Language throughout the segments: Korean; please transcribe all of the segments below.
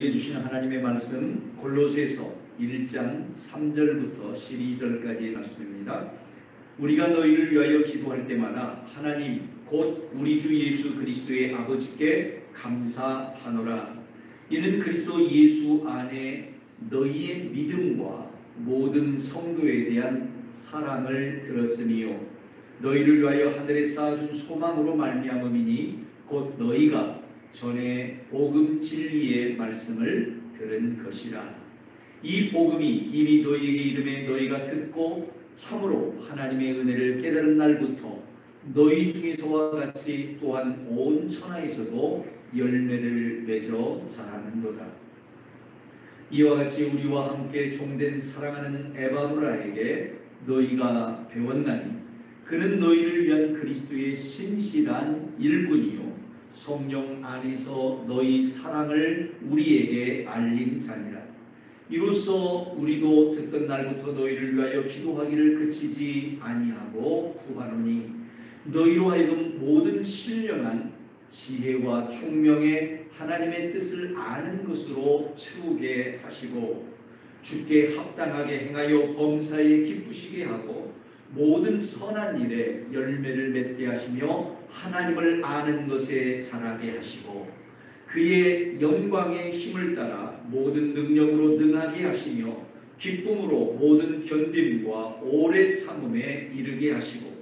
주시는 하나님의 말씀 골로새서 1장 3절부터 12절까지의 말씀입니다. 우리가 너희를 위하여 기도할 때마다 하나님 곧 우리 주 예수 그리스도의 아버지께 감사하노라. 이는 그리스도 예수 안에 너희의 믿음과 모든 성도에 대한 사랑을 들었으니요 너희를 위하여 하늘에 쌓아둔 소망으로 말미암음이니 곧 너희가 전에 복음 진리의 말씀을 들은 것이라. 이 복음이 이미 너희에게 이름에 너희가 듣고 참으로 하나님의 은혜를 깨달은 날부터 너희 중에서와 같이 또한 온 천하에서도 열매를 맺어 자라는도다. 이와 같이 우리와 함께 종된 사랑하는 에바브라에게 너희가 배웠나니 그는 너희를 위한 그리스도의 신실한 일꾼이요 성령 안에서 너희 사랑을 우리에게 알린 자니라. 이로써 우리도 듣던 날부터 너희를 위하여 기도하기를 그치지 아니하고 구하노니 너희로 하여금 모든 신령한 지혜와 총명의 하나님의 뜻을 아는 것으로 채우게 하시고 주께 합당하게 행하여 범사에 기쁘시게 하고 모든 선한 일에 열매를 맺게 하시며 하나님을 아는 것에 자라게 하시고 그의 영광의 힘을 따라 모든 능력으로 능하게 하시며 기쁨으로 모든 견딤과 오래 참음에 이르게 하시고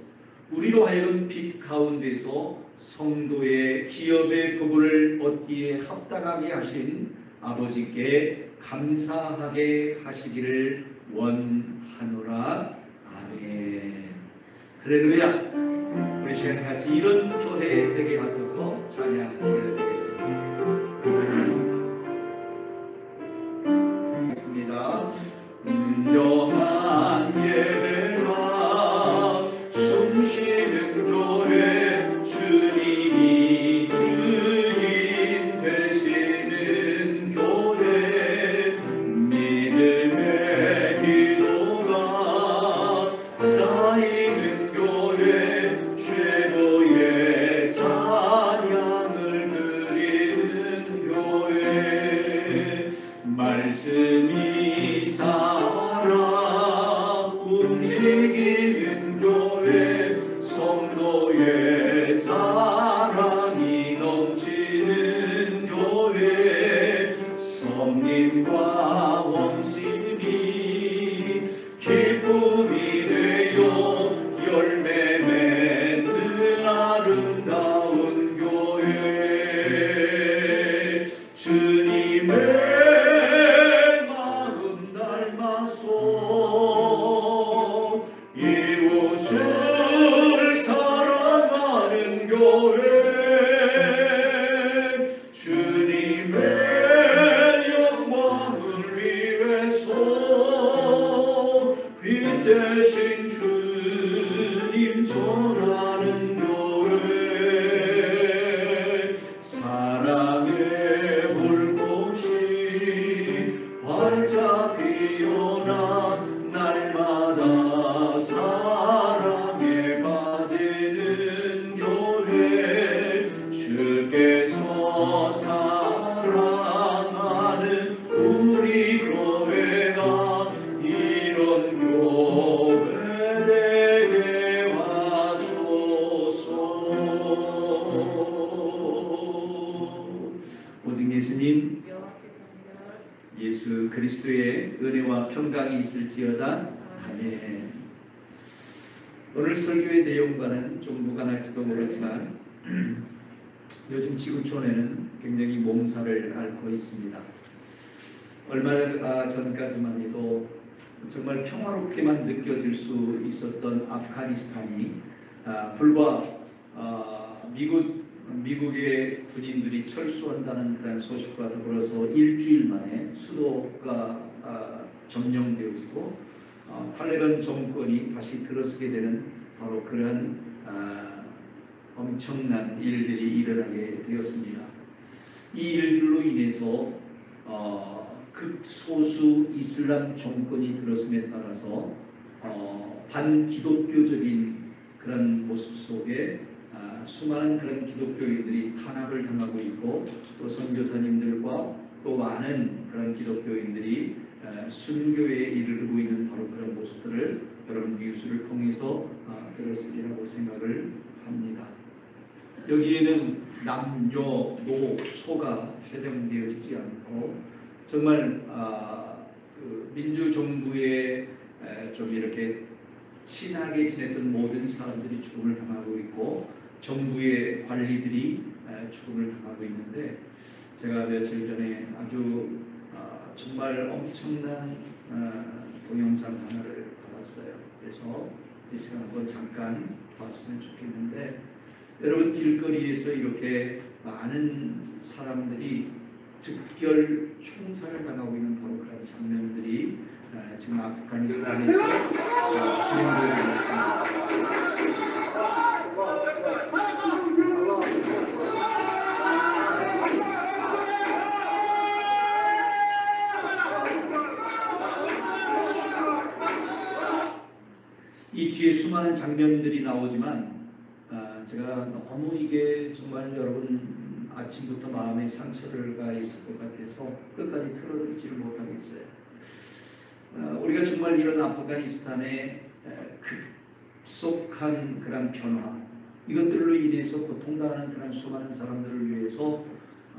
우리로 하여금 빛 가운데서 성도의 기업의 부분을 얻기에 합당하게 하신 아버지께 감사하게 하시기를 원하노라. 아멘. 할렐루야. 우리 시간 같이 이런 교회 되게 하소서 찬양 올려드리겠습니다. 진정한 예배와 숨쉬는 교회 주님이 주인 되시는 교회 믿음의 기도가 쌓이는 교회 최고의 찬양을 드리는 교회 말씀이 살아 움직이는 교회 성도의 사랑이 넘치는 교회 성님과 원신이 기쁨이 되어 열매 맺는 아름다운 교회 주님의 이웃을 사랑하는 교회 주님의 영광을 위해서 빛 대신 주님 전하는 교회 사랑의 불꽃이 활짝 피어나 날마다 사랑에 빠지는 교회 주께서 사랑하는 우리 교회가 이런 교회 되게 하소서. 오직 예수님 예수 그리스도의 은혜와 평강이 있을지어다. 아멘. 오늘 설교의 내용과는 좀 무관할지도 모르지만 요즘 지구촌에는 굉장히 몸살을 앓고 있습니다. 얼마 전까지만 해도 정말 평화롭게만 느껴질 수 있었던 아프가니스탄이 불과 미국의 군인들이 철수한다는 그런 소식과 더불어서 일주일 만에 수도가 점령되어지고 탈레반 정권이 다시 들어서게 되는 바로 그런 엄청난 일들이 일어나게 되었습니다. 이 일들로 인해서 극소수 이슬람 정권이 들어섬에 따라서 반기독교적인 그런 모습 속에 수많은 그런 기독교인들이 탄압을 당하고 있고 또 선교사님들과 또 많은 그런 기독교인들이 순교에 이르르고 있는 바로 그런 모습들을 여러분 뉴스를 통해서 들었으리라고 생각을 합니다. 여기에는 남녀, 노, 소가 해당되어지지 않고 정말 그 민주정부에 좀 이렇게 친하게 지냈던 모든 사람들이 죽음을 당하고 있고 정부의 관리들이 죽음을 당하고 있는데 제가 며칠 전에 아주 정말 엄청난 동영상 하나를 받았어요. 그래서 이 시간 한번 잠깐 봤으면 좋겠는데 여러분 길거리에서 이렇게 많은 사람들이 즉결 총살을 당하고 있는 바로 그런 장면들이 지금 아프가니스탄에서 진행되고 있습니다. 이 뒤에 수많은 장면들이 나오지만 제가 너무 이게 정말 여러분 아침부터 마음에 상처가 있을 것 같아서 끝까지 틀어드리지를 못하겠어요. 우리가 정말 이런 아프가니스탄의 급속한 그런 변화 이것들로 인해서 고통당하는 그런 수많은 사람들을 위해서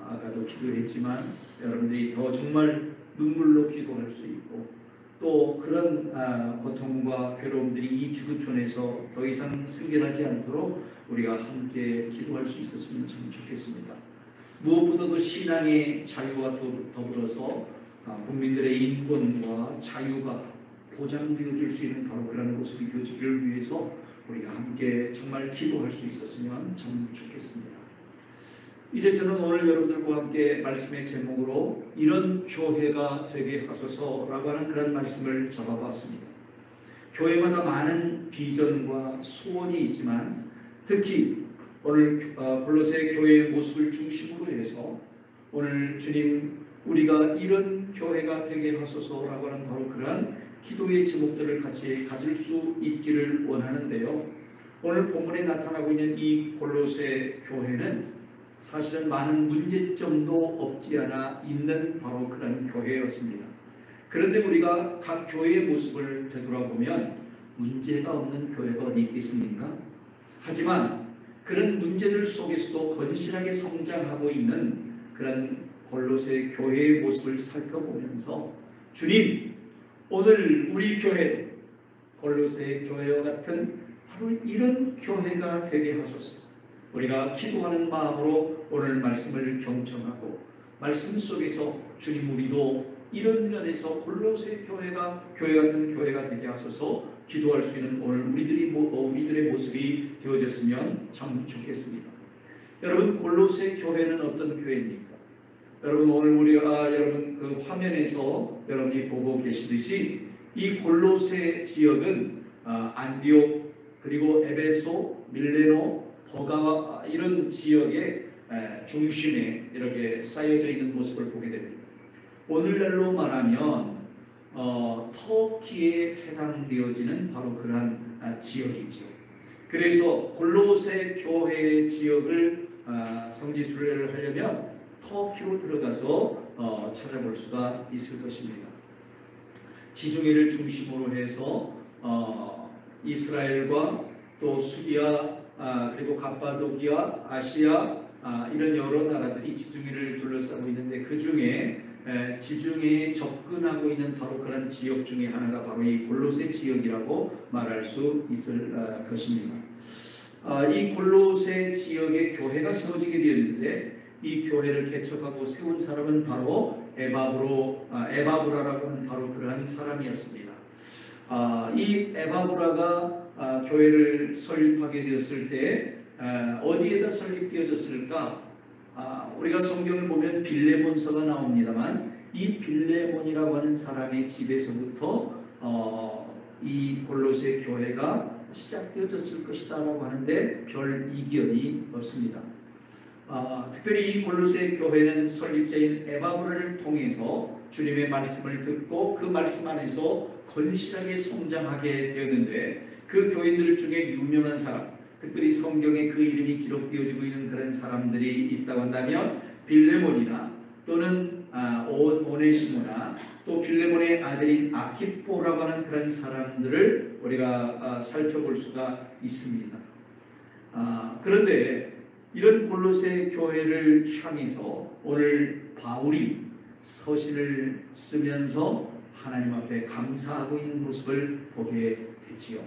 아까도 기도했지만 여러분들이 더 정말 눈물로 기도할 수 있고 또 그런 고통과 괴로움들이 이 지구촌에서 더 이상 생겨나지 않도록 우리가 함께 기도할 수 있었으면 참 좋겠습니다. 무엇보다도 신앙의 자유와 더불어서 국민들의 인권과 자유가 보장되어질 수 있는 바로 그런 모습이 되어지기를 위해서 우리가 함께 정말 기도할 수 있었으면 참 좋겠습니다. 이제 저는 오늘 여러분들과 함께 말씀의 제목으로 이런 교회가 되게 하소서라고 하는 그런 말씀을 잡아봤습니다. 교회마다 많은 비전과 소원이 있지만 특히 오늘 골로새 교회의 모습을 중심으로 해서 오늘 주님 우리가 이런 교회가 되게 하소서라고 하는 바로 그러한 기도의 제목들을 같이 가질 수 있기를 원하는데요. 오늘 본문에 나타나고 있는 이 골로새 교회는 사실은 많은 문제점도 없지 않아 있는 바로 그런 교회였습니다. 그런데 우리가 각 교회의 모습을 되돌아보면 문제가 없는 교회가 어디 있겠습니까? 하지만 그런 문제들 속에서도 건실하게 성장하고 있는 그런 골로새 교회의 모습을 살펴보면서 주님 오늘 우리 교회 골로새 교회와 같은 바로 이런 교회가 되게 하소서. 우리가 기도하는 마음으로 오늘 말씀을 경청하고 말씀 속에서 주님 우리도 이런 면에서 골로새 교회가 교회 같은 교회가 되게 하소서 기도할 수 있는 오늘 우리들의 모습이 되어졌으면 참 좋겠습니다. 여러분 골로새 교회는 어떤 교회입니까? 여러분 오늘 여러분 그 화면에서 여러분이 보고 계시듯이 이 골로새 지역은 안디옥 그리고 에베소, 밀레노, 버가와 이런 지역의 중심에 이렇게 쌓여져 있는 모습을 보게 됩니다. 오늘날로 말하면 터키에 해당되어지는 바로 그러한 지역이죠. 그래서 골로새 교회 지역을 성지순례를 하려면 터키로 들어가서 찾아볼 수가 있을 것입니다. 지중해를 중심으로 해서 이스라엘과 또 수리아 그리고 갑바도기아, 아시아 이런 여러 나라들이 지중해를 둘러싸고 있는데 그 중에 지중해에 접근하고 있는 바로 그런 지역 중에 하나가 바로 이 골로새 지역이라고 말할 수 있을 것입니다. 이 골로새 지역에 교회가 세워지게 되었는데 이 교회를 개척하고 세운 사람은 바로 에바브라라고 하는 바로 그러한 사람이었습니다. 이 에바브라가 교회를 설립하게 되었을 때 어디에다 설립되어졌을까? 우리가 성경을 보면 빌레몬서가 나옵니다만 이 빌레몬이라고 하는 사람의 집에서부터 이 골로새 교회가 시작되어졌을 것이다 라고 하는데 별 이견이 없습니다. 특별히 이 골로새 교회는 설립자인 에바브라를 통해서 주님의 말씀을 듣고 그 말씀 안에서 건실하게 성장하게 되었는데 그 교인들 중에 유명한 사람, 특별히 성경에 그 이름이 기록되어지고 있는 그런 사람들이 있다고 한다면 빌레몬이나 또는 오네시모나 또 빌레몬의 아들인 아키포라고 하는 그런 사람들을 우리가 살펴볼 수가 있습니다. 그런데 이런 골로새 교회를 향해서 오늘 바울이 서신을 쓰면서 하나님 앞에 감사하고 있는 모습을 보게 되지요.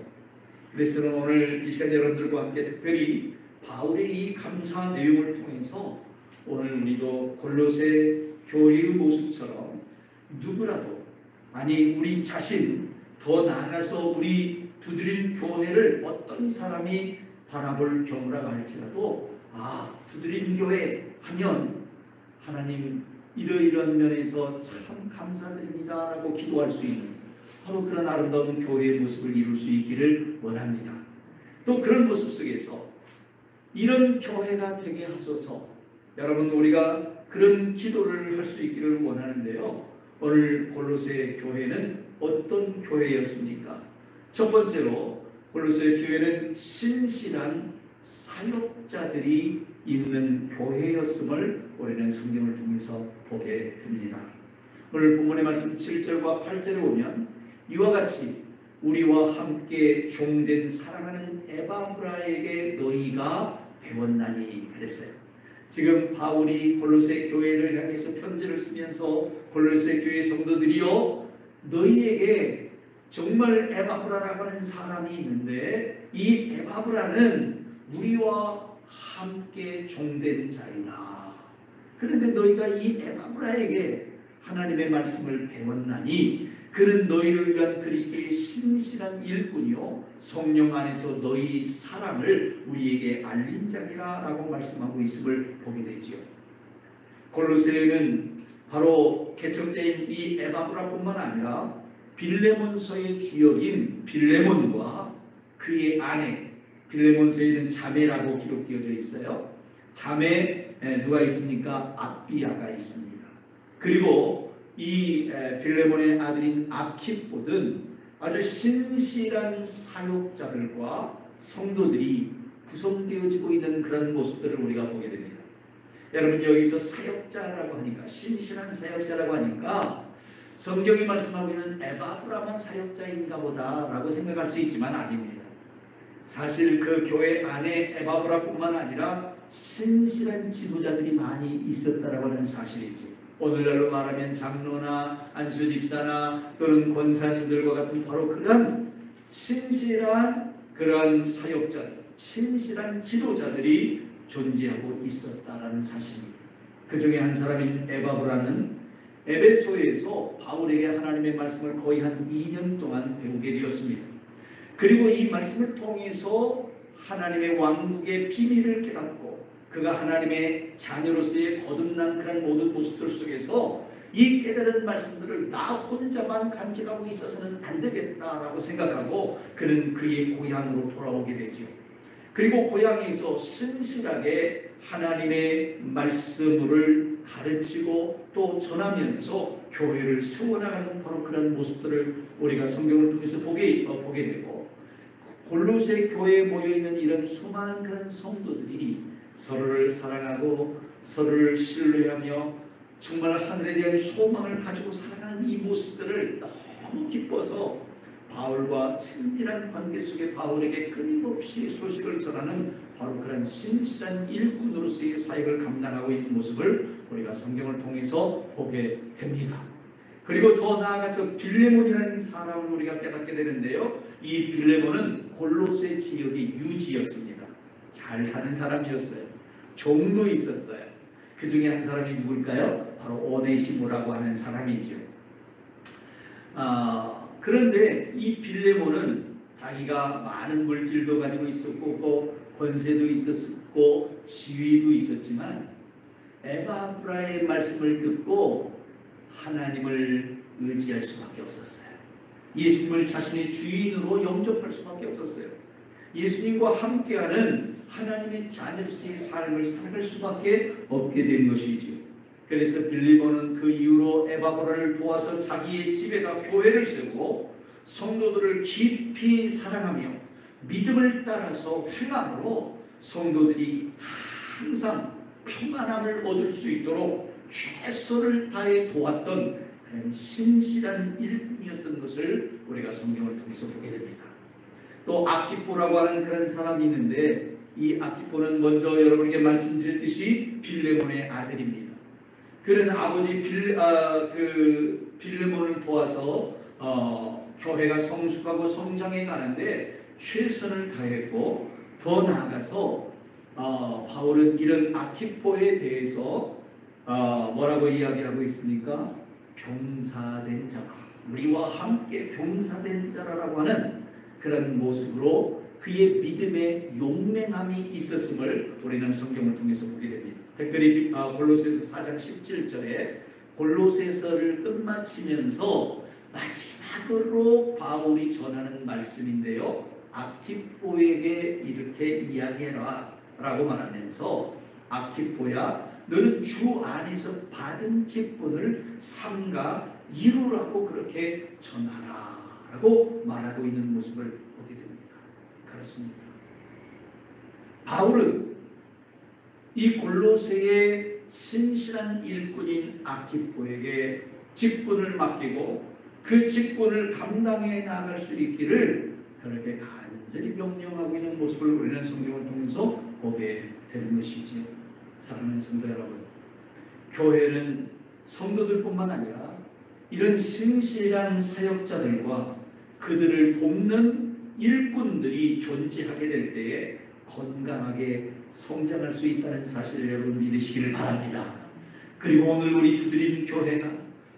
그래서 오늘 이 시간 여러분들과 함께 특별히 바울의 이 감사 내용을 통해서 오늘 우리도 골로새 교회의 모습처럼 누구라도, 아니 우리 자신, 더 나아가서 우리 두드림 교회를 어떤 사람이 바라볼 경우라고 할지라도 두드림 교회 하면 하나님 이러이러한 면에서 참 감사드립니다 라고 기도할 수 있는 바로 그런 아름다운 교회의 모습을 이룰 수 있기를 원합니다. 또 그런 모습 속에서 이런 교회가 되게 하소서. 여러분, 우리가 그런 기도를 할 수 있기를 원하는데요, 오늘 골로새 교회는 어떤 교회였습니까? 첫 번째로 골로새 교회는 신실한 사역자들이 있는 교회였음을 우리는 성경을 통해서 보게 됩니다. 오늘 본문의 말씀 7절과 8절에 보면 이와 같이 우리와 함께 종된 사랑하는 에바브라에게 너희가 배웠나니 그랬어요. 지금 바울이 골로새 교회를 향해서 편지를 쓰면서 골로새 교회 성도들이여, 너희에게 정말 에바브라라고 하는 사람이 있는데 이 에바브라는 우리와 함께 종된 자이다. 그런데 너희가 이 에바브라에게 하나님의 말씀을 배웠나니 그는 너희를 위한 그리스도의 신실한 일꾼이요 성령 안에서 너희 사랑을 우리에게 알린 자니라 라고 말씀하고 있음을 보게 되지요. 골로새는 바로 개척자인 이 에바브라뿐만 아니라 빌레몬서의 주역인 빌레몬과 그의 아내, 빌레몬서에는 자매라고 기록되어져 있어요. 자매 누가 있습니까? 아비아가 있습니다. 그리고 이 빌레몬의 아들인 아키포는 아주 신실한 사역자들과 성도들이 구성되어지고 있는 그런 모습들을 우리가 보게 됩니다. 여러분, 여기서 사역자라고 하니까, 신실한 사역자라고 하니까 성경이 말씀하고 있는 에바브라만 사역자인가 보다 라고 생각할 수 있지만 아닙니다. 사실 그 교회 안에 에바브라뿐만 아니라 신실한 지도자들이 많이 있었다라고 하는 사실이죠. 오늘날로 말하면 장로나 안수 집사나 또는 권사님들과 같은 바로 그런 신실한 그런 사역자들, 신실한 지도자들이 존재하고 있었다라는 사실입니다. 그 중에 한 사람인 에바브라는 에베소에서 바울에게 하나님의 말씀을 거의 한 2년 동안 배우게 되었습니다. 그리고 이 말씀을 통해서 하나님의 왕국의 비밀을 깨닫고 그가 하나님의 자녀로서의 거듭난 그런 모든 모습들 속에서 이 깨달은 말씀들을 나 혼자만 간직하고 있어서는 안 되겠다라고 생각하고 그는 그의 고향으로 돌아오게 되죠. 그리고 고향에서 신실하게 하나님의 말씀을 가르치고 또 전하면서 교회를 세워나가는 바로 그런 모습들을 우리가 성경을 통해서 보게 되고, 골로새 교회에 모여있는 이런 수많은 그런 성도들이 서로를 사랑하고 서로를 신뢰하며 정말 하늘에 대한 소망을 가지고 살아가는 이 모습들을 너무 기뻐서 바울과 친밀한 관계 속에 바울에게 끊임없이 소식을 전하는 바로 그런 신실한 일꾼으로서의 사역을 감당하고 있는 모습을 우리가 성경을 통해서 보게 됩니다. 그리고 더 나아가서 빌레몬이라는 사람을 우리가 깨닫게 되는데요, 이 빌레몬은 골로새 지역의 유지였습니다. 잘 사는 사람이었어요. 종도 있었어요. 그 중에 한 사람이 누굴까요? 바로 오네시모라고 하는 사람이죠. 그런데 이 빌레몬은 자기가 많은 물질도 가지고 있었고 또 권세도 있었고 지위도 있었지만 에바브라의 말씀을 듣고 하나님을 의지할 수밖에 없었어요. 예수님을 자신의 주인으로 영접할 수밖에 없었어요. 예수님과 함께하는 하나님의 자녀로서의 삶을 살아갈 수밖에 없게 된 것이지요. 그래서 빌레몬은 그 이후로 에바브라를 도와서 자기의 집에다 교회를 세우고 성도들을 깊이 사랑하며 믿음을 따라서 행함으로 성도들이 항상 평안함을 얻을 수 있도록 최선을 다해 도왔던 그런 신실한 일꾼이었던 것을 우리가 성경을 통해서 보게 됩니다. 또 아키포라고 하는 그런 사람이 있는데, 이 아키포는 먼저 여러분에게 말씀드렸듯이 빌레몬의 아들입니다. 그는 아버지 빌레몬을 도와서 교회가 성숙하고 성장해 가는데 최선을 다했고, 더 나아가서 바울은 이런 아키포에 대해서 뭐라고 이야기하고 있습니까? 병사된 자라, 우리와 함께 병사된 자라라고 하는 그런 모습으로 그의 믿음에 용맹함이 있었음을 우리는 성경을 통해서 보게 됩니다. 특별히 골로새서 4장 17절에 골로새서를 끝마치면서 마지막으로 바울이 전하는 말씀인데요, 아키포에게 이렇게 이야기해라 라고 말하면서, 아키포야, 너는 주 안에서 받은 직분을 삼가 이루라고 그렇게 전하라 라고 말하고 있는 모습을 보게 됩니다. 그렇습니다. 바울은 이 골로새의 신실한 일꾼인 아키포에게 직분을 맡기고 그 직분을 감당해 나갈 수 있기를 그렇게 간절히 명령하고 있는 모습을 우리는 성경을 통해서 보게 되는 것이지요. 사랑하는 성도 여러분, 교회는 성도들뿐만 아니라 이런 신실한 사역자들과 그들을 돕는 일꾼들이 존재하게 될 때에 건강하게 성장할 수 있다는 사실을 여러분 믿으시기를 바랍니다. 그리고 오늘 우리 두드림 교회가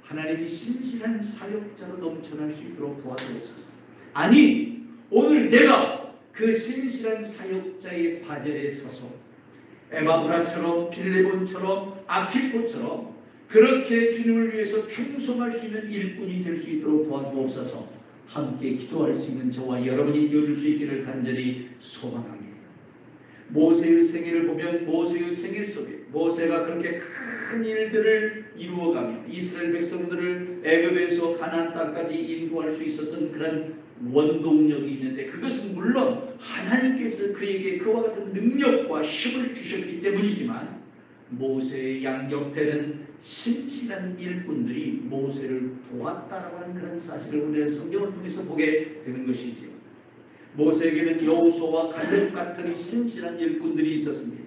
하나님이 신실한 사역자로 넘쳐날 수 있도록 도와주옵소서. 아니, 오늘 내가 그 신실한 사역자의 바늘에 서서 에바브라처럼 빌레몬처럼 아키포처럼 그렇게 주님을 위해서 충성할 수 있는 일꾼이 될 수 있도록 도와주옵소서. 함께 기도할 수 있는 저와 여러분이 되어줄 수 있기를 간절히 소망합니다. 모세의 생애를 보면 모세의 생애 속에 모세가 그렇게 큰 일들을 이루어가며 이스라엘 백성들을 애굽에서 가나안 땅까지 인도할 수 있었던 그런 원동력이 있는데, 그것은 물론 하나님께서 그에게 그와 같은 능력과 힘을 주셨기 때문이지만, 모세의 양옆에는 신실한 일꾼들이 모세를 도왔다라고 하는 그런 사실을 우리는 성경을 통해서 보게 되는 것이죠. 모세에게는 여호수아와 갈렙 같은 신실한 일꾼들이 있었습니다.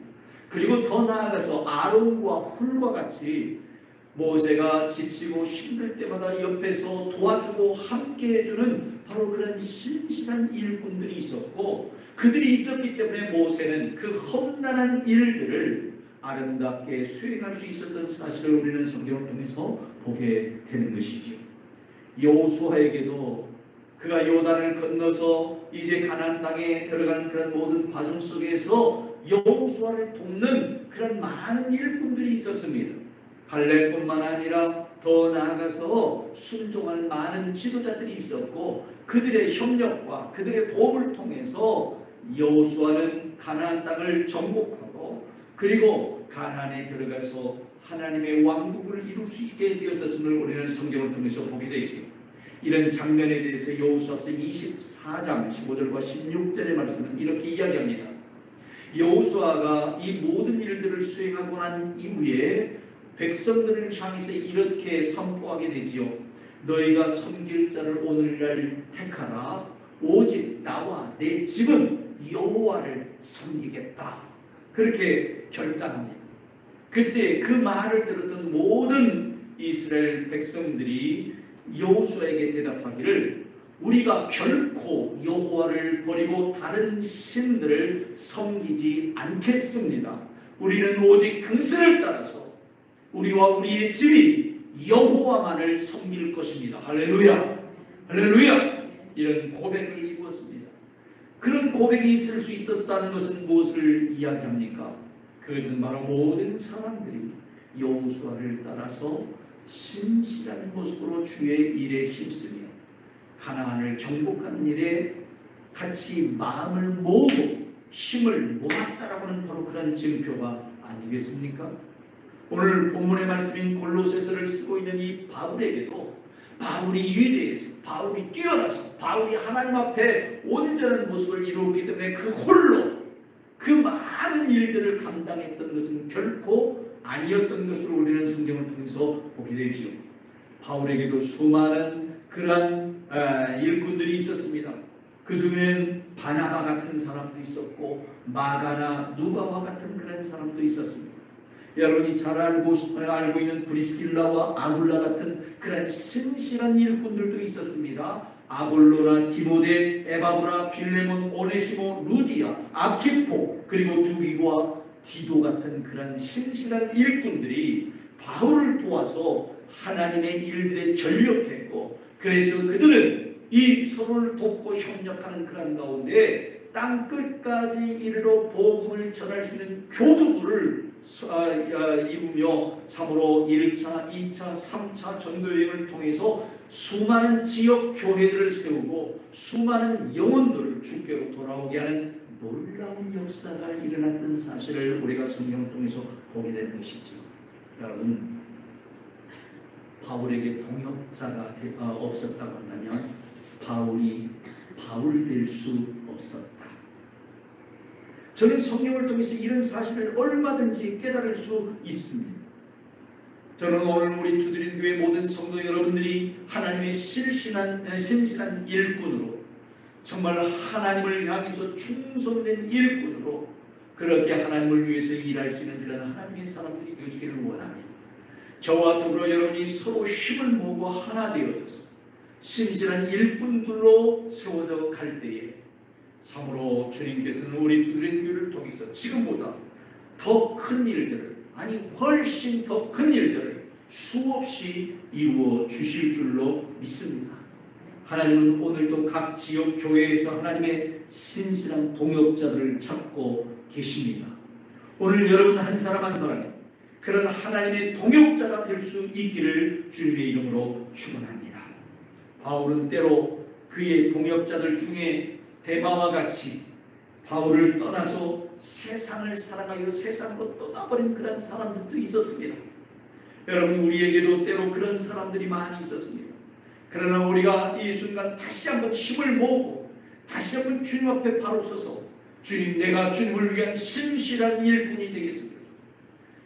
그리고 더 나아가서 아론과 훌과 같이 모세가 지치고 힘들 때마다 옆에서 도와주고 함께 해주는 바로 그런 신실한 일꾼들이 있었고, 그들이 있었기 때문에 모세는 그 험난한 일들을 아름답게 수행할 수 있었던 사실을 우리는 성경을 통해서 보게 되는 것이죠. 여호수아에게도 그가 요단을 건너서 이제 가나안 땅에 들어가는 그런 모든 과정 속에서 여호수아를 돕는 그런 많은 일꾼들이 있었습니다. 갈렙뿐만 아니라 더 나아가서 순종하는 많은 지도자들이 있었고, 그들의 협력과 그들의 도움을 통해서 여호수아는 가나안 땅을 정복하고 그리고 가나안에 들어가서 하나님의 왕국을 이룰 수 있게 되었음을 우리는 성경을 통해서 보게 되죠. 이런 장면에 대해서 여호수아서 24장 15절과 16절의 말씀은 이렇게 이야기합니다. 여호수아가 이 모든 일들을 수행하고 난 이후에 백성들을 향해서 이렇게 선포하게 되지요. 너희가 섬길 자를 오늘날 택하라. 오직 나와 내 집은 여호와를 섬기겠다. 그렇게 결단합니다. 그때 그 말을 들었던 모든 이스라엘 백성들이 여호수아에게 대답하기를, 우리가 결코 여호와를 버리고 다른 신들을 섬기지 않겠습니다. 우리는 오직 당신을 따라서 우리와 우리의 집이 여호와만을 섬길 것입니다. 할렐루야, 할렐루야. 이런 고백을 이루었습니다. 그런 고백이 있을 수 있었다는 것은 무엇을 이야기합니까? 그것은 바로 모든 사람들이 여호수아를 따라서 신실한 모습으로 주의 일에 힘쓰며 가나안을 정복하는 일에 같이 마음을 모으고 힘을 모았다라고 하는 바로 그런 증표가 아니겠습니까? 오늘 본문의 말씀인 골로새서를 쓰고 있는 이 바울에게도 바울이 위대해서, 바울이 뛰어나서, 바울이 하나님 앞에 온전한 모습을 이루었기 때문에 그 홀로 그 많은 일들을 감당했던 것은 결코 아니었던 것으로 우리는 성경을 통해서 보게 되지요. 바울에게도 수많은 그러한 일꾼들이 있었습니다. 그 중에는 바나바 같은 사람도 있었고 마가나 누가와 같은 그런 사람도 있었습니다. 여러분이 잘 알고 있는 브리스길라와 아굴라 같은 그런 신실한 일꾼들도 있었습니다. 아볼로나 디모데, 에바브라, 빌레몬, 오네시모, 루디아, 아키포, 그리고 두기과 디도 같은 그런 신실한 일꾼들이 바울을 도와서 하나님의 일들에 전력했고, 그래서 그들은 이 서로를 돕고 협력하는 그런 가운데 땅 끝까지 이르러 복음을 전할 수 있는 교두부를 이루며 참으로 1차, 2차, 3차 전도여행을 통해서 수많은 지역 교회들을 세우고 수많은 영혼들을 주께로 돌아오게 하는 놀라운 역사가 일어났던 사실을 우리가 성경을 통해서 보게 되는 것이죠. 여러분, 바울에게 동역자가 없었다고 한다면 바울이 바울 될 수 없었다. 저는 성경을 통해서 이런 사실을 얼마든지 깨달을 수 있습니다. 저는 오늘 우리 두드림 교회 모든 성도 여러분들이 하나님의 신실한 일꾼으로, 정말 하나님을 향해서 충성된 일꾼으로 그렇게 하나님을 위해서 일할 수 있는 그런 하나님의 사람들이 되시기를 원합니다. 저와 더불어 여러분이 서로 힘을 모으고 하나 되어져서 신실한 일꾼들로 세워져 갈 때에 참으로 주님께서는 우리 두드림 교회를 통해서 지금보다 더 큰 일들을, 아니 훨씬 더 큰 일들을 수없이 이루어 주실 줄로 믿습니다. 하나님은 오늘도 각 지역 교회에서 하나님의 신실한 동역자들을 찾고 계십니다. 오늘 여러분 한 사람 한 사람이 그런 하나님의 동역자가 될 수 있기를 주님의 이름으로 축원합니다. 바울은 때로 그의 동역자들 중에 데마와 같이 바울을 떠나서 세상을 사랑하여 세상으로 떠나버린 그런 사람들도 있었습니다. 여러분, 우리에게도 때로 그런 사람들이 많이 있었습니다. 그러나 우리가 이 순간 다시 한번 힘을 모으고 다시 한번 주님 앞에 바로 서서 주님, 내가 주님을 위한 신실한 일꾼이 되겠습니다.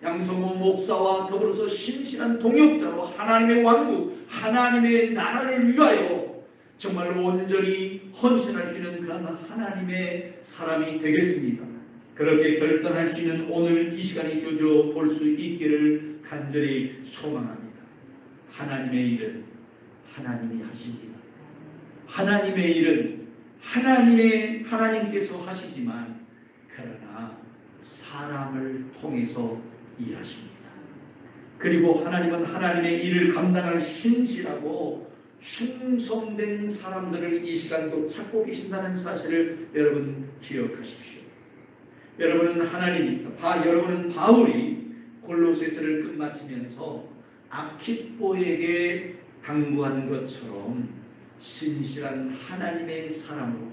양성모 목사와 더불어서 신실한 동역자로 하나님의 왕국, 하나님의 나라를 위하여 정말로 온전히 헌신할 수 있는 그런 하나님의 사람이 되겠습니다. 그렇게 결단할 수 있는 오늘 이 시간이 되어져 볼 수 있기를 간절히 소망합니다. 하나님의 일은 하나님이 하십니다. 하나님의 일은 하나님께서 하시지만 그러나 사람을 통해서 일하십니다. 그리고 하나님은 하나님의 일을 감당할 신실하고 충성된 사람들을 이 시간도 찾고 계신다는 사실을 여러분 기억하십시오. 여러분은 바울이 골로새서를 끝마치면서 아키포에게 당부한 것처럼 신실한 하나님의 사람으로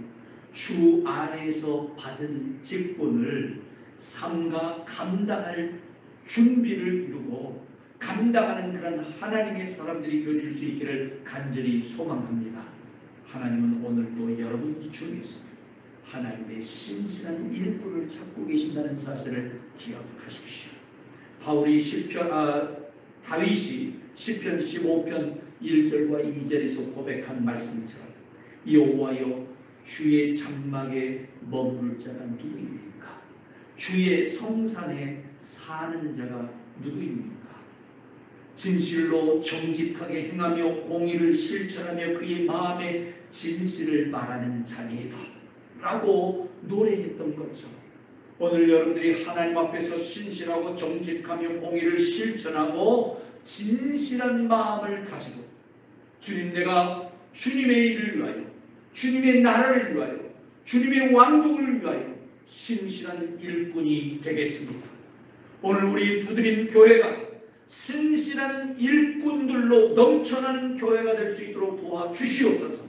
주 안에서 받은 직분을 삼가 감당할 준비를 이루고 감당하는 그런 하나님의 사람들이 되어질 수 있기를 간절히 소망합니다. 하나님은 오늘도 여러분 중에서 하나님의 신실한 일꾼을 찾고 계신다는 사실을 기억하십시오. 다윗이 시편 15편 1절과 2절에서 고백한 말씀처럼 여호와여, 주의 장막에 머무를 자가 누구입니까? 주의 성산에 사는 자가 누구입니까? 진실로 정직하게 행하며 공의를 실천하며 그의 마음에 진실을 말하는 자니이다 라고 노래했던 것처럼 오늘 여러분들이 하나님 앞에서 신실하고 정직하며 공의를 실천하고 진실한 마음을 가지고 주님, 내가 주님의 일을 위하여, 주님의 나라를 위하여, 주님의 왕국을 위하여 신실한 일꾼이 되겠습니다. 오늘 우리 두드림 교회가 신실한 일꾼들로 넘쳐나는 교회가 될 수 있도록 도와주시옵소서.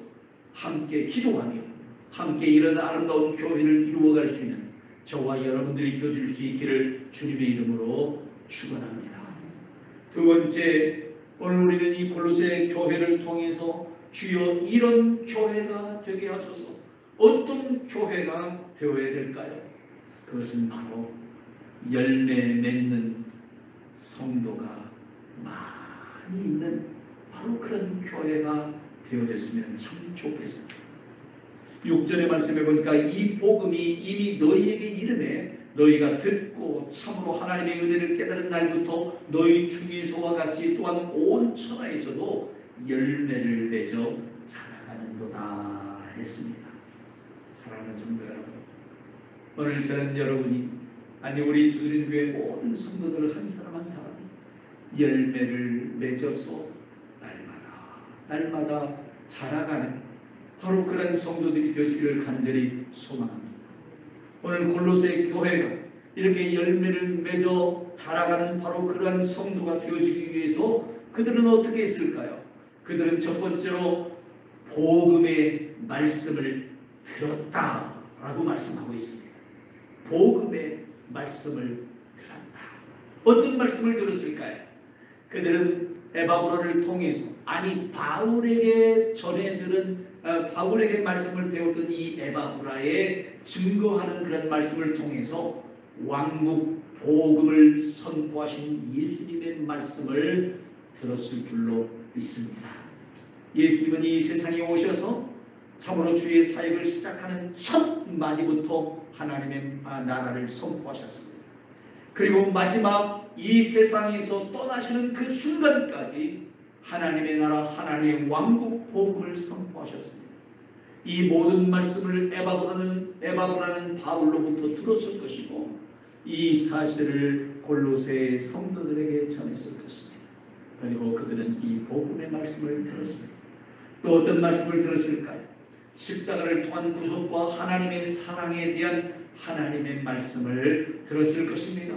함께 기도하며 함께 이런 아름다운 교회를 이루어갈 수 있는 저와 여러분들이 되어줄 수 있기를 주님의 이름으로 축원합니다. 두 번째, 오늘 우리는 이 골로새 교회를 통해서 주여 이런 교회가 되게 하소서. 어떤 교회가 되어야 될까요? 그것은 바로 열매 맺는 성도가 많이 있는 바로 그런 교회가 되어졌으면 참 좋겠습니다. 6절의 말씀에 보니까 이 복음이 이미 너희에게 이르매 너희가 듣고 참으로 하나님의 은혜를 깨달은 날부터 너희 중에서와 같이 또한 온 천하에서도 열매를 맺어 자라가는도다 했습니다. 사랑하는 성도 여러분, 오늘 저는 여러분이 아니 우리 두드림교회 모든 성도들 한 사람 한 사람이 열매를 맺어서 날마다 자라가는 바로 그런 성도들이 되어지기를 간절히 소망합니다. 오늘 골로새 교회가 이렇게 열매를 맺어 자라가는 바로 그러한 성도가 되어지기 위해서 그들은 어떻게 했을까요? 그들은 첫 번째로 복음의 말씀을 들었다라고 말씀하고 있습니다. 복음의 말씀을 들었다. 어떤 말씀을 들었을까요? 그들은 에바브라를 통해서 아니 바울에게 바울에게 말씀을 배웠던 이 에바브라에 증거하는 그런 말씀을 통해서 왕국 복음을 선포하신 예수님의 말씀을 들었을 줄로 믿습니다. 예수님은 이 세상에 오셔서 참으로 주의 사역을 시작하는 첫 마디부터 하나님의 나라를 선포하셨습니다. 그리고 마지막 이 세상에서 떠나시는 그 순간까지 하나님의 나라, 하나님의 왕국 복음을 선포하셨습니다. 이 모든 말씀을 에바브라는 바울로부터 들었을 것이고 이 사실을 골로새 성도들에게 전했을 것입니다. 그리고 그들은 이 복음의 말씀을 들었습니다. 또 어떤 말씀을 들었을까요? 십자가를 통한 구속과 하나님의 사랑에 대한 하나님의 말씀을 들었을 것입니다.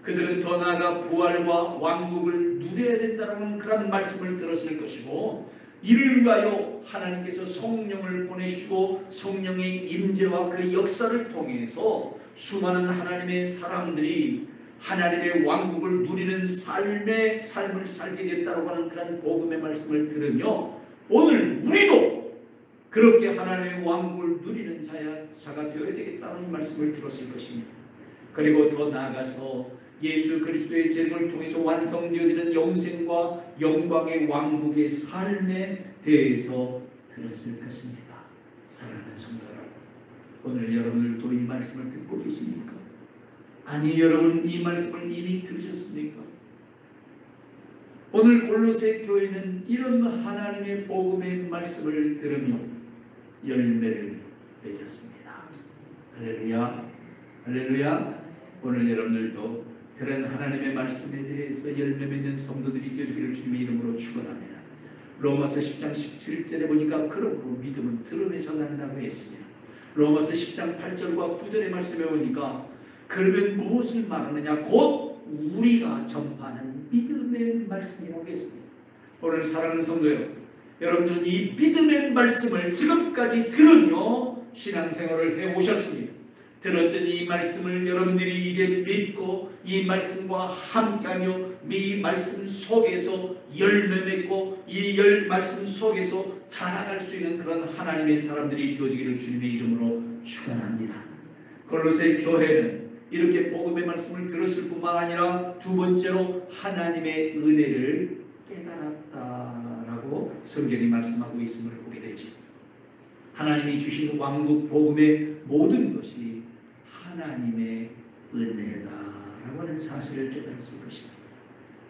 그들은 더 나아가 부활과 왕국을 누려야 된다는 그런 말씀을 들었을 것이고 이를 위하여 하나님께서 성령을 보내시고 성령의 임재와 그 역사를 통해서 수많은 하나님의 사람들이 하나님의 왕국을 누리는 삶을 살게 됐다고 하는 그런 복음의 말씀을 들으며 오늘 우리도 그렇게 하나님의 왕국을 누리는 자가 되어야 되겠다는 말씀을 들었을 것입니다. 그리고 더 나아가서 예수 그리스도의 재림을 통해서 완성되어지는 영생과 영광의 왕국의 삶에 대해서 들었을 것입니다. 사랑하는 성도 여러분, 오늘 여러분들도 이 말씀을 듣고 계십니까? 아니 여러분 이 말씀을 이미 들으셨습니까? 오늘 골로새 교회는 이런 하나님의 복음의 말씀을 들으며 열매를 맺었습니다. 할렐루야, 할렐루야. 오늘 여러분들도 그런 하나님의 말씀에 대해서 열매 맺는 성도들이 되어주기를 주님의 이름으로 축원합니다. 로마서 10장 17절에 보니까 그러므로 믿음은 들음에서 난다고 했습니다. 로마서 10장 8절과 9절의 말씀에 보니까 그러면 무엇을 말하느냐 곧 우리가 전파하는 믿음의 말씀이라고 했습니다. 오늘 사랑하는 성도 여러분들은 이 믿음의 말씀을 지금까지 들으며 신앙생활을 해오셨습니다. 들었던 이 말씀을 여러분들이 이제 믿고 이 말씀과 함께하며 이 말씀 속에서 열매 맺고 이 말씀 속에서 자라갈 수 있는 그런 하나님의 사람들이 되어지기를 주님의 이름으로 축원합니다. 골로새 교회는 이렇게 복음의 말씀을 들었을 뿐만 아니라 두 번째로 하나님의 은혜를 깨달았다라고 성경이 말씀하고 있음을 보게 되죠. 하나님이 주신 왕국 복음의 모든 것이 하나님의 은혜다라고 하는 사실을 깨달았을 것입니다.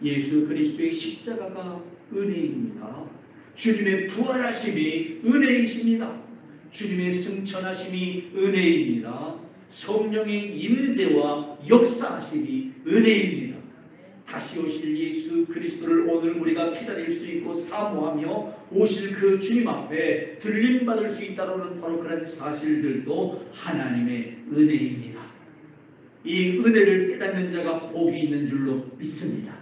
예수 그리스도의 십자가가 은혜입니다. 주님의 부활하심이 은혜이십니다. 주님의 승천하심이 은혜입니다. 성령의 임재와 역사하심이 은혜입니다. 다시 오실 예수 그리스도를 오늘 우리가 기다릴 수 있고 사모하며 오실 그 주님 앞에 들림받을 수 있다는 바로 그런 사실들도 하나님의 은혜입니다. 이 은혜를 깨닫는 자가 복이 있는 줄로 믿습니다.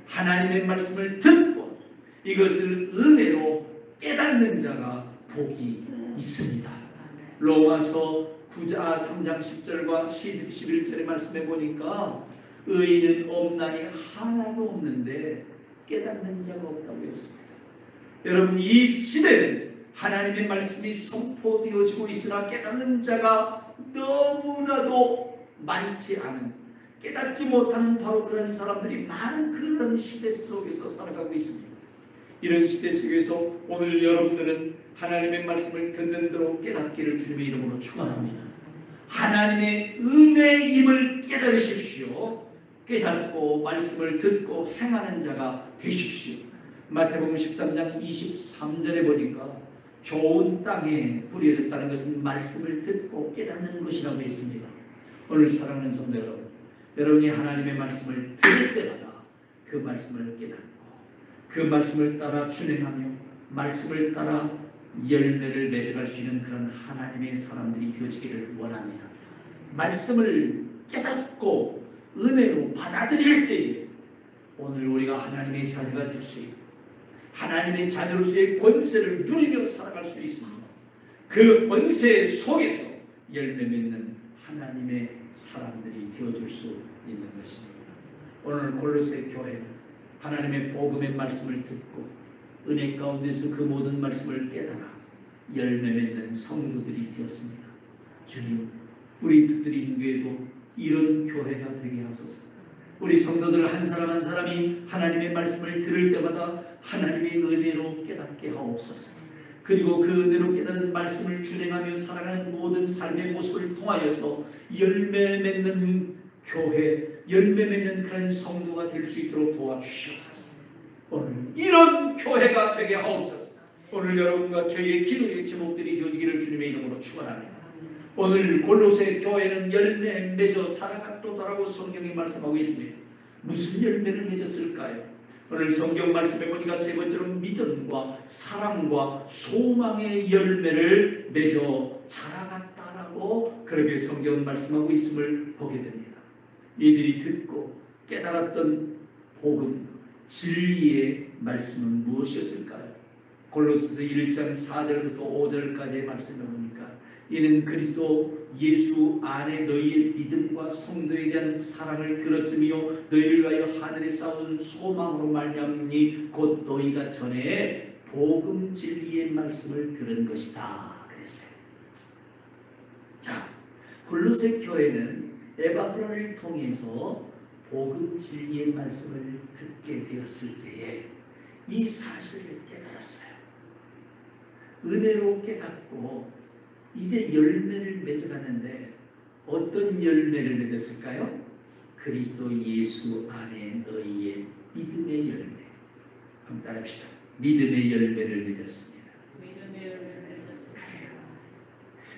하나님의 말씀을 듣고 이것을 은혜로 깨닫는 자가 복이 있습니다. 로마서 3장 10절과 11절의 말씀에 보니까 의인은 없나니 하나도 없는데 깨닫는 자가 없다고 했습니다. 여러분 이 시대는 하나님의 말씀이 선포되어지고 있으나 깨닫는 자가 너무나도 많지 않은 깨닫지 못하는 바로 그런 사람들이 많은 그런 시대 속에서 살아가고 있습니다. 이런 시대 속에서 오늘 여러분들은 하나님의 말씀을 듣는 대로 깨닫기를 주님의 이름으로 축원합니다. 하나님의 은혜임을 깨달으십시오. 깨닫고 말씀을 듣고 행하는 자가 되십시오. 마태복음 13장 23절에 보니까 좋은 땅에 뿌려졌다는 것은 말씀을 듣고 깨닫는 것이라고 했습니다. 오늘 사랑하는 성도 여러분, 여러분이 하나님의 말씀을 들을 때마다 그 말씀을 깨닫고 그 말씀을 따라 준행하며 말씀을 따라 열매를 맺어갈 수 있는 그런 하나님의 사람들이 되어지기를 원합니다. 말씀을 깨닫고 은혜로 받아들일 때에 오늘 우리가 하나님의 자녀가 될 수 있고 하나님의 자녀로서의 권세를 누리며 살아갈 수 있습니다. 그 권세 속에서 열매 맺는 하나님의 사람들이 되어줄 수 있는 것입니다. 오늘 골로새 교회는 하나님의 복음의 말씀을 듣고 은혜 가운데서 그 모든 말씀을 깨달아 열매 맺는 성도들이 되었습니다. 주님, 우리 두드린 교회도 이런 교회가 되게 하소서. 우리 성도들 한 사람 한 사람이 하나님의 말씀을 들을 때마다 하나님의 은혜로 깨닫게 하옵소서. 그리고 그 은혜로 깨닫는 말씀을 준행하며 살아가는 모든 삶의 모습을 통하여서 열매 맺는 교회, 열매 맺는 그런 성도가 될 수 있도록 도와주시옵소서. 오늘 이런 교회가 되게 하옵소서. 오늘 여러분과 저희의 기도의 제목들이 되어지기를 주님의 이름으로 축원합니다. 오늘 골로새 교회는 열매 맺어 자라갔도다라고 성경이 말씀하고 있습니다. 무슨 열매를 맺었을까요? 오늘 성경 말씀해 보니까 세 번째로 믿음과 사랑과 소망의 열매를 맺어 자라갔다라고 그렇게 성경은 말씀하고 있음을 보게 됩니다. 이들이 듣고 깨달았던 복음, 진리의 말씀은 무엇이었을까요? 골로새서 1장 4절부터 5절까지의 말씀을 보니까 이는 그리스도 예수 안에 너희의 믿음과 성도에 대한 사랑을 들었으며 너희를 위하여 하늘에 쌓은 소망으로 말미암니 곧 너희가 전에 복음 진리의 말씀을 들은 것이다 그랬어요. 자, 골로새 교회는 에바브라를 통해서 복음 진리의 말씀을 듣게 되었을 때에 이 사실을 깨달았어요. 은혜로 깨닫고 이제 열매를 맺어가는데 어떤 열매를 맺었을까요? 그리스도 예수 안에 너희의 믿음의 열매. 한번 따라합시다. 믿음의 열매를 맺었습니다.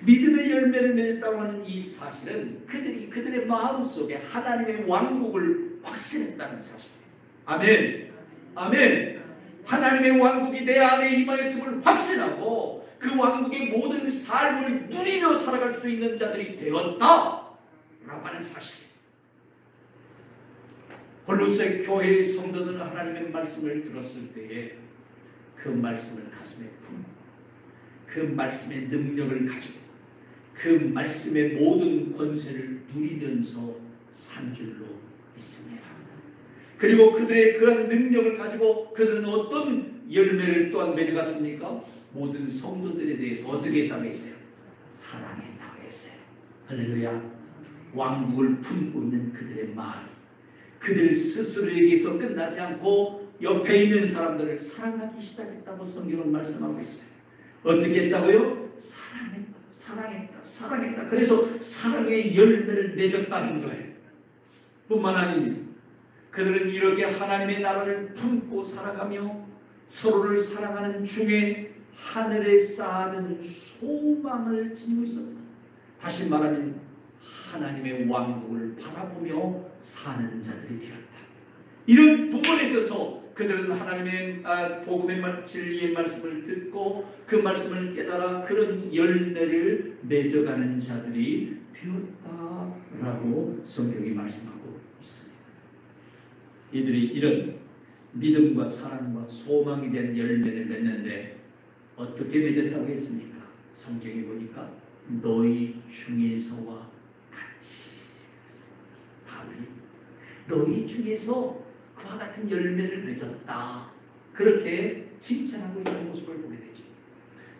믿음의 열매를 맺었다고 하는 이 사실은 그들의 마음속에 하나님의 왕국을 확신했다는 사실이에요. 아멘. 아멘. 하나님의 왕국이 내 안에 임하였음을 확신하고 그 왕국의 모든 삶을 누리며 살아갈 수 있는 자들이 되었다라고 하는 사실. 골로새 교회의 성도들은 하나님의 말씀을 들었을 때에 그 말씀을 가슴에 품고 그 말씀의 능력을 가지고 그 말씀의 모든 권세를 누리면서 산 줄로 믿습니다. 그리고 그들의 그런 능력을 가지고 그들은 어떤 열매를 또한 맺어갔습니까? 모든 성도들에 대해서 어떻게 했다고 했어요? 사랑했다고 했어요. 할렐루야. 왕국을 품고 있는 그들의 마음이 그들 스스로에게서 끝나지 않고 옆에 있는 사람들을 사랑하기 시작했다고 성경은 말씀하고 있어요. 어떻게 했다고요? 사랑했다. 그래서 사랑의 열매를 맺었다는 거예요. 뿐만 아닙니다. 그들은 이렇게 하나님의 나라를 품고 살아가며 서로를 사랑하는 중에 하늘에 쌓아둔 소망을 지니고 있었다. 다시 말하면 하나님의 왕국을 바라보며 사는 자들이 되었다. 이런 부분에 있어서 그들은 하나님의 복음의 진리의 말씀을 듣고 그 말씀을 깨달아 그런 열매를 맺어가는 자들이 되었다라고 성경이 말씀하고 있습니다. 이들이 이런 믿음과 사랑과 소망에 대한 열매를 맺는데 어떻게 맺었다고 했습니까? 성경에 보니까 너희 중에서와 같이. 다윗, 너희 중에서 그와 같은 열매를 맺었다. 그렇게 칭찬하고 있는 모습을 보게 되죠.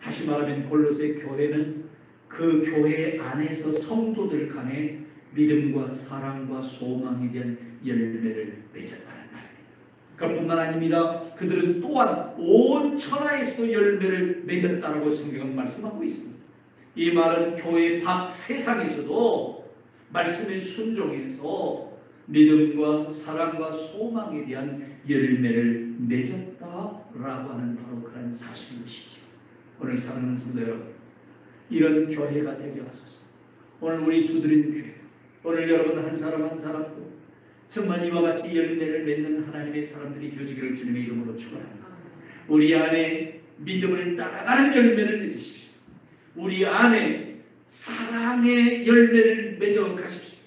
다시 말하면 골로새 교회는 그 교회 안에서 성도들 간에 믿음과 사랑과 소망에 대한 열매를 맺었다는 말입니다. 그뿐만 아닙니다. 그들은 또한 온 천하에서도 열매를 맺었다라고 성경은 말씀하고 있습니다. 이 말은 교회 밖 세상에서도 말씀에 순종해서 믿음과 사랑과 소망에 대한 열매를 맺었다라고 하는 바로 그런 사실인 것이죠. 오늘 사랑하는 성도 여러분, 이런 교회가 되게 하소서. 오늘 우리 두드린 교회, 오늘 여러분 한 사람 한 사람도 정말 이와 같이 열매를 맺는 하나님의 사람들이 되어지기를 주님의 이름으로 축원합니다. 우리 안에 믿음을 따라가는 열매를 맺으십시오. 우리 안에 사랑의 열매를 맺어 가십시오.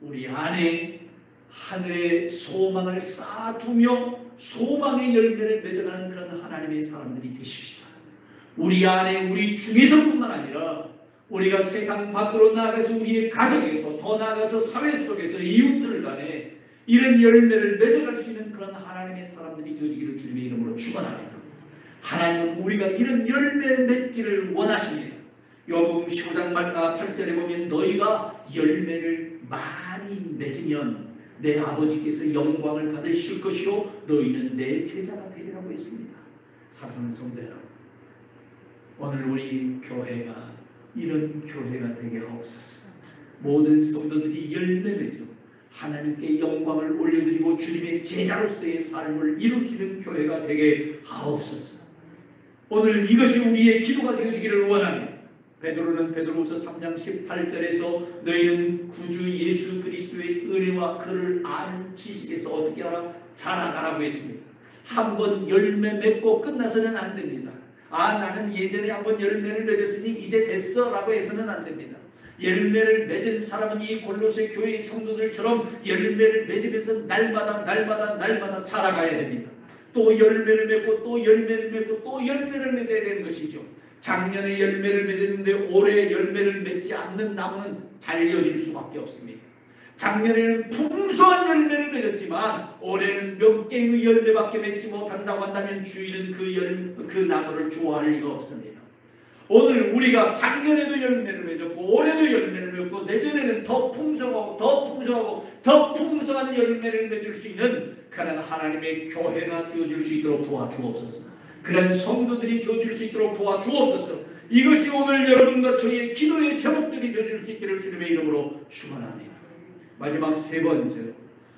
우리 안에 하늘의 소망을 쌓아두며 소망의 열매를 맺어가는 그런 하나님의 사람들이 되십시다. 우리 안에 우리 중에서뿐만 아니라 우리가 세상 밖으로 나가서 우리의 가정에서 더 나아가서 사회 속에서 이웃들 간에 이런 열매를 맺어갈 수 있는 그런 하나님의 사람들이 되어지기를 주님의 이름으로 축원합니다. 하나님은 우리가 이런 열매를 맺기를 원하십니다. 요한복음 15장 8절에 보면 너희가 열매를 많이 맺으면 내 아버지께서 영광을 받으실 것이요 너희는 내 제자가 되리라고 했습니다. 사랑하는 성도 여러분, 오늘 우리 교회가 이런 교회가 되게 하옵소서. 모든 성도들이 열매 맺어 하나님께 영광을 올려드리고 주님의 제자로서의 삶을 이룰 수 있는 교회가 되게 하옵소서. 오늘 이것이 우리의 기도가 되어지기를 원합니다. 베드로는 베드로후서 3장 18절에서 너희는 구주 예수 그리스도의 은혜와 그를 아는 지식에서 어떻게 하라? 자라가라고 했습니다. 한번 열매 맺고 끝나서는 안 됩니다. 나는 예전에 한번 열매를 맺었으니 이제 됐어 라고 해서는 안 됩니다. 열매를 맺은 사람은 이 골로새 교회의 성도들처럼 열매를 맺으면서 날마다 자라가야 됩니다. 또 열매를 맺고 또 열매를 맺고 또 열매를 맺어야 되는 것이죠. 작년에 열매를 맺었는데 올해 열매를 맺지 않는 나무는 잘려질 수밖에 없습니다. 작년에는 풍성한 열매를 맺었지만 올해는 몇 개의 열매밖에 맺지 못한다고 한다면 주인은 그 나무를 좋아할 리가 없습니다. 오늘 우리가 작년에도 열매를 맺었고 올해도 열매를 맺고 내년에는 더 풍성하고 더 풍성한 열매를 맺을 수 있는 그런 하나님의 교회가 되어질 수 있도록 도와주옵소서. 그런 성도들이 되어질 수 있도록 도와주옵소서. 이것이 오늘 여러분과 저희의 기도의 제목들이 되어질 수 있기를 주님의 이름으로 축원합니다. 마지막 세 번째,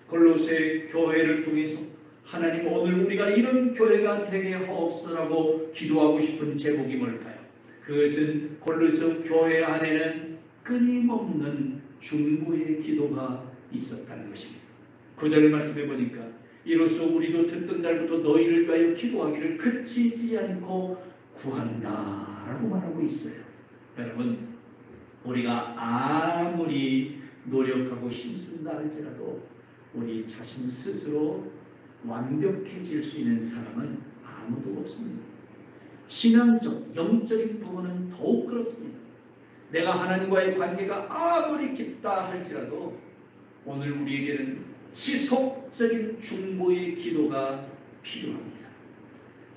골로새 교회를 통해서 하나님 오늘 우리가 이런 교회가 되게 하옵소서라고 기도하고 싶은 제목이 뭘까요? 그것은 골로새 교회 안에는 끊임없는 중보의 기도가 있었다는 것입니다. 9절 말씀해 보니까 이로써 우리도 듣던 날부터 너희를 위하여 기도하기를 그치지 않고 구한다 라고 말하고 있어요. 여러분, 우리가 아무리 노력하고 힘쓴다 할지라도 우리 자신 스스로 완벽해질 수 있는 사람은 아무도 없습니다. 신앙적, 영적인 부분은 더욱 그렇습니다. 내가 하나님과의 관계가 아무리 깊다 할지라도 오늘 우리에게는 지속적인 중보의 기도가 필요합니다.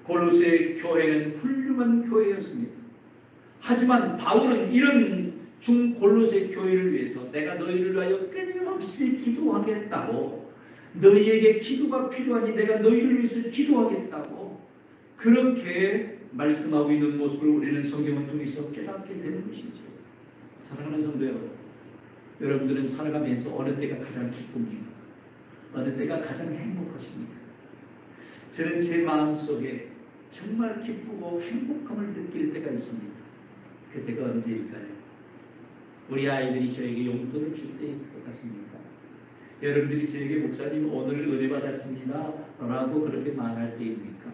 골로새 교회는 훌륭한 교회였습니다. 하지만 바울은 이런 골로새 교회를 위해서 내가 너희를 위하여 끊임없이 기도하겠다고, 너희에게 기도가 필요하니 내가 너희를 위해서 기도하겠다고 그렇게 말씀하고 있는 모습을 우리는 성경을 통해서 깨닫게 되는 것이죠. 사랑하는 성도 여러분, 여러분들은 살아가면서 어느 때가 가장 기쁩니까? 어느 때가 가장 행복하십니까? 저는 제 마음속에 정말 기쁘고 행복함을 느낄 때가 있습니다. 그때가 언제일까요? 우리 아이들이 저에게 용돈을 줄 때일 것 같습니까? 여러분들이 저에게 목사님 오늘 은혜 받았습니다 라고 그렇게 말할 때입니까?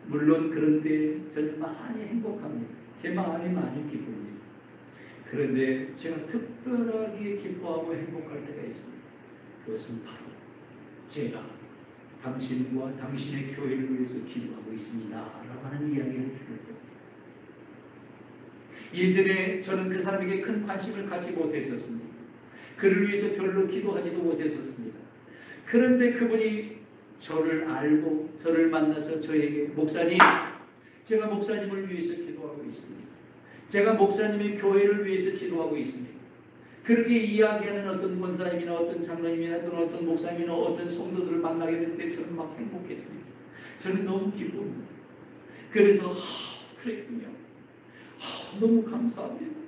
물론 그런 때 저는 많이 행복합니다. 제 마음이 많이 기쁩니다. 그런데 제가 특별하게 기뻐하고 행복할 때가 있습니다. 그것은 바로 제가 당신과 당신의 교회를 위해서 기도하고 있습니다 라고 하는 이야기를 들을 때입니다. 예전에 저는 그 사람에게 큰 관심을 갖지 못했었습니다. 그를 위해서 별로 기도하지도 못했었습니다. 그런데 그분이 저를 알고 저를 만나서 저에게 목사님, 제가 목사님을 위해서 기도하고 있습니다. 제가 목사님의 교회를 위해서 기도하고 있습니다. 그렇게 이야기하는 어떤 권사님이나 어떤 장로님이나 또는 어떤 목사님이나 어떤 성도들을 만나게 될 때 저는 막 행복해집니다. 저는 너무 기쁩니다. 그래서 그랬군요. 너무 감사합니다.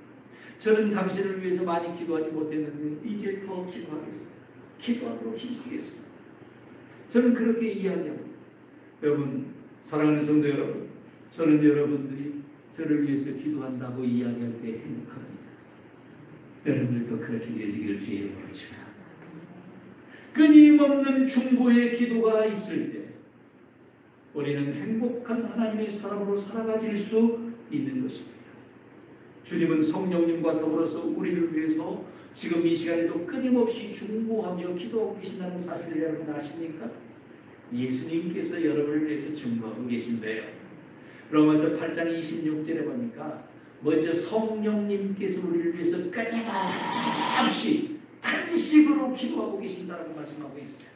저는 당신을 위해서 많이 기도하지 못했는데 이제 더 기도하겠습니다. 기도하도록 힘쓰겠습니다. 저는 그렇게 이야기합니다. 여러분, 사랑하는 성도 여러분, 저는 여러분들이 저를 위해서 기도한다고 이야기할 때 행복합니다. 여러분들도 그렇게 되시기를 주의 이름으로 축원합니다. 끊임없는 중보의 기도가 있을 때 우리는 행복한 하나님의 사람으로 살아가질 수 있는 것입니다. 주님은 성령님과 더불어서 우리를 위해서 지금 이 시간에도 끊임없이 중보하며 기도하고 계신다는 사실을 여러분 아십니까? 예수님께서 여러분을 위해서 중보하고 계신데요. 로마서 8장 26절에 보니까 먼저 성령님께서 우리를 위해서 끊임없이 탄식으로 기도하고 계신다고 말씀하고 있어요.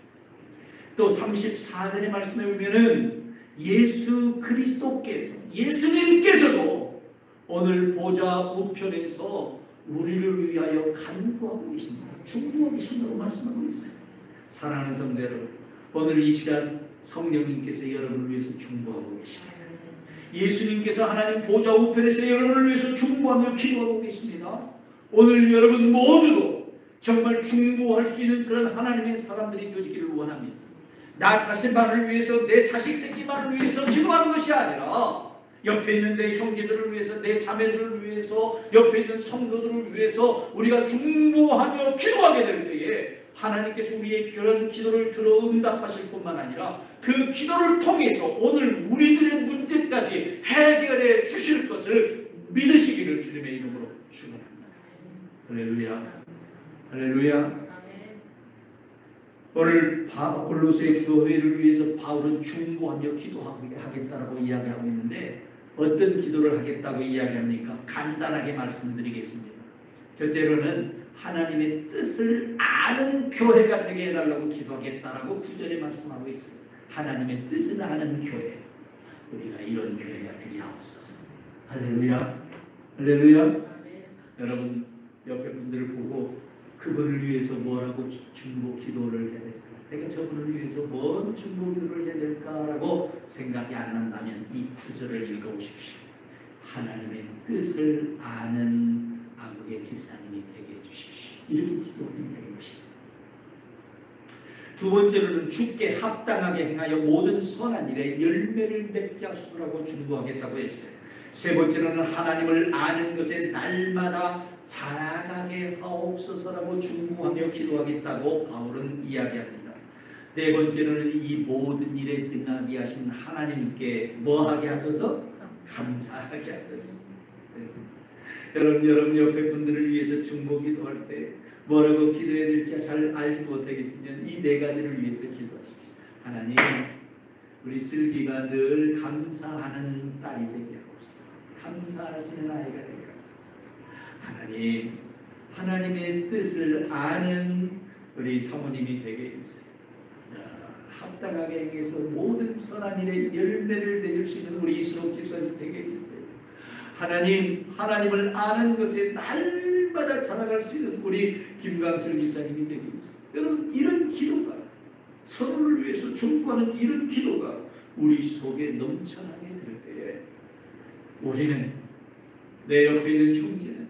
또 34절의 말씀에 보면은 예수 그리스도께서, 예수님께서도 오늘 보좌 우편에서 우리를 위하여 간구하고 계신다, 중보하고 계신다고 말씀하고 있어요. 사랑하는 성도 여러분, 오늘 이 시간 성령님께서 여러분을 위해서 중보하고 계십니다. 예수님께서 하나님 보좌 우편에서 여러분을 위해서 중보하며 기도하고 계십니다. 오늘 여러분 모두도 정말 중보할 수 있는 그런 하나님의 사람들이 되어지기를 원합니다. 나 자신만을 위해서, 내 자식 새끼만을 위해서 기도하는 것이 아니라 옆에 있는 내 형제들을 위해서, 내 자매들을 위해서, 옆에 있는 성도들을 위해서 우리가 중보하며 기도하게 될 때에 하나님께서 우리의 그런 기도를 들어 응답하실 뿐만 아니라 그 기도를 통해서 오늘 우리들의 문제까지 해결해 주실 것을 믿으시기를 주님의 이름으로 축원합니다. 할렐루야, 할렐루야. 오늘 골로새 교회를 위해서 바울은 중보하며 기도하겠다라고 이야기하고 있는데 어떤 기도를 하겠다고 이야기합니까? 간단하게 말씀드리겠습니다. 첫째로는 하나님의 뜻을 아는 교회가 되게 해달라고 기도하겠다라고 9절에 말씀하고 있어요. 하나님의 뜻을 아는 교회, 우리가 이런 교회가 되게 하옵소서. 할렐루야, 할렐루야. 여러분 옆에 분들을 보고 그분을 위해서 뭐라고 중보 기도를 해야 될까? 내가 저분을 위해서 뭔 중보 기도를 해야 될까라고 생각이 안 난다면 이 9절을 읽어보십시오. 하나님의 뜻을 아는 아무개 집사님이 되게 해주십시오. 이렇게 기도하면 되는 것입니다. 두 번째로는 주께 합당하게 행하여 모든 선한 일에 열매를 맺게 하소서라고 중보하겠다고 했어요. 세 번째로는 하나님을 아는 것에 날마다 자라가게 하옵소서라고 중보하며 기도하겠다고 바울은 이야기합니다. 네 번째로는 이 모든 일에 능하게 하신 하나님께 뭐하게 하소서? 감사하게 하소서. 여러분 옆에 분들을 위해서 중보 기도할 때 뭐라고 기도해야 될지 잘 알지 못하겠으면 이 네 가지를 위해서 기도하십시오. 하나님, 우리 슬기가 늘 감사하는 딸이 되게 하옵소서. 감사하시는 아이가 되게 하옵소서. 하나님, 하나님의 뜻을 아는 우리 사모님이 되게 해주세요. 합당하게 행해서 모든 선한 일에 열매를 맺을 수 있는 우리 이수록 집사님 되게 해주세요. 하나님, 하나님을 아는 것에 날마다 자라갈 수 있는 우리 김강철 집사님이 되게 해주세요. 여러분, 이런 기도가, 서로를 위해서 중보하는 이런 기도가 우리 속에 넘쳐나게 될 때에 우리는, 내 옆에 있는 형제는,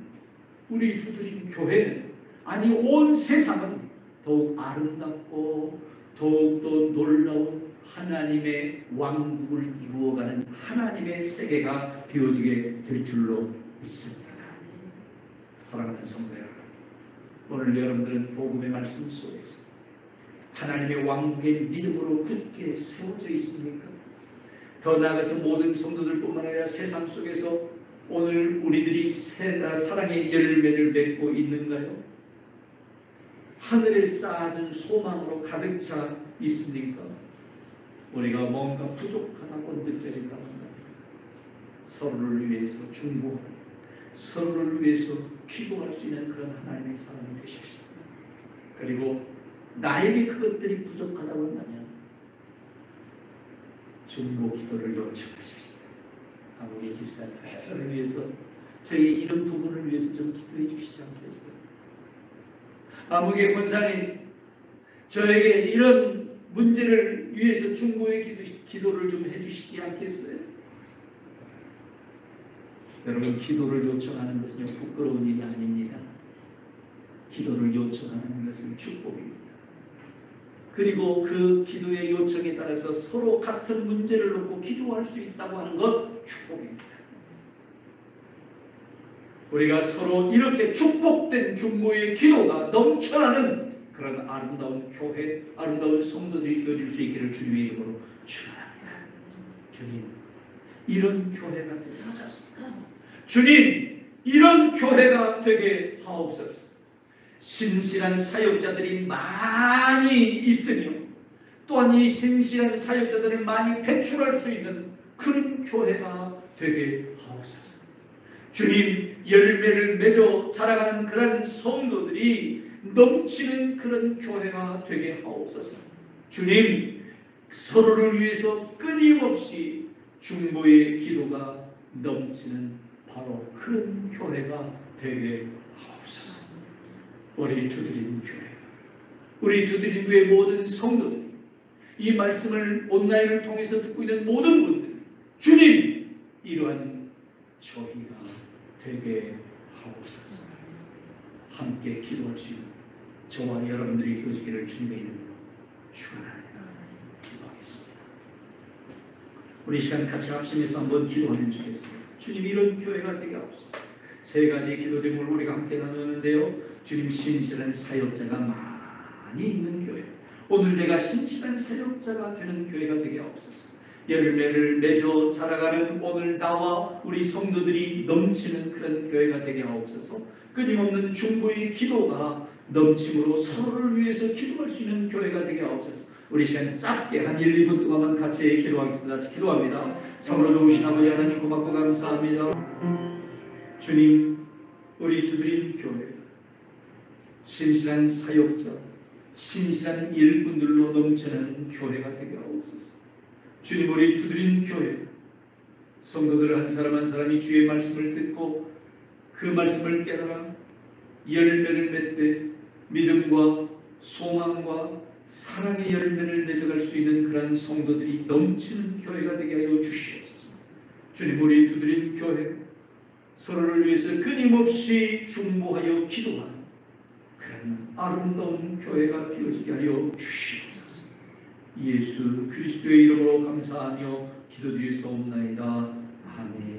우리 두드린 교회는, 아니 온 세상은 더욱 아름답고 더욱더 놀라운 하나님의 왕국을 이루어가는 하나님의 세계가 되어지게 될 줄로 믿습니다. 사랑하는 성도 여러분, 오늘 여러분들은 복음의 말씀 속에서 하나님의 왕국의 믿음으로 굳게 세워져 있습니까? 더 나아가서 모든 성도들뿐만 아니라 세상 속에서 오늘 우리들이 사랑의 열매를 맺고 있는가요? 하늘에 쌓아둔 소망으로 가득 차 있습니까? 우리가 뭔가 부족하다고 느껴진다면 서로를 위해서 중보하고 서로를 위해서 기도할 수 있는 그런 하나님의 사람이 되십시오. 그리고 나에게 그것들이 부족하다고 한다면 중보 기도를 요청하십시오. 아무개 집사님, 저를 위해서 저희 이런 부분을 위해서 좀 기도해 주시지 않겠어요? 암흑의 권사님, 저에게 이런 문제를 위해서 중보의 기도를 좀 해주시지 않겠어요? 여러분, 기도를 요청하는 것은 부끄러운 일이 아닙니다. 기도를 요청하는 것은 축복입니다. 그리고 그 기도의 요청에 따라서 서로 같은 문제를 놓고 기도할 수 있다고 하는 것 축복입니다. 우리가 서로 이렇게 축복된 중보의 기도가 넘쳐나는 그런 아름다운 교회, 아름다운 성도들이 되어질 수 있기를 주님의 이름으로 축원합니다. 주님, 이런 교회가 되게 하소서. 주님, 이런 교회가 되게 하옵소서. 신실한 사역자들이 많이 있으며 또한 이 신실한 사역자들을 많이 배출할 수 있는 그런 교회가 되게 하옵소서. 주님, 열매를 맺어 자라가는 그런 성도들이 넘치는 그런 교회가 되게 하옵소서. 주님, 서로를 위해서 끊임없이 중보의 기도가 넘치는 바로 그런 교회가 되게 하옵소서. 우리 두드림 교회, 우리 두드림 교회 모든 성도들, 이 말씀을 온라인을 통해서 듣고 있는 모든 분들, 주님, 이러한 저희가 되게 하옵소서. 함께 기도할 수 있는 저와 여러분들이 되어지기를 주님의 이름으로 축원합니다. 기도하겠습니다. 우리 시간 같이 합심해서 한번 기도하면 좋겠습니다. 주님, 이런 교회가 되게 하옵소서. 세 가지 기도 제목을 우리가 함께 나누는데요. 주님, 신실한 사역자가 많이 있는 교회, 오늘 내가 신실한 사역자가 되는 교회가 되게 하옵소서. 열매를 맺어 자라가는 오늘 나와 우리 성도들이 넘치는 그런 교회가 되게 하옵소서. 끊임없는 중보의 기도가 넘침으로 서로를 위해서 기도할 수 있는 교회가 되게 하옵소서. 우리 시간 짧게 한 1, 2분 동안만 같이 기도하겠습니다. 기도합니다. 참으로 좋으신 아버지 하나님, 고맙고 감사합니다. 주님, 우리 두드림 교회, 신실한 사역자, 신실한 일꾼들로 넘치는 교회가 되게 하옵소서. 주님, 우리 두드림 교회 성도들 한 사람 한 사람이 주의 말씀을 듣고 그 말씀을 깨달아 열매를 맺되 믿음과 소망과 사랑의 열매를 맺어갈 수 있는 그런 성도들이 넘치는 교회가 되게 하여 주시옵소서. 주님, 우리 두드림 교회 서로를 위해서 끊임없이 중보하여 기도하는 그런 아름다운 교회가 되어지게 하여 주시옵소서. 예수 그리스도의 이름으로 감사하며 기도드리옵나이다. 아멘.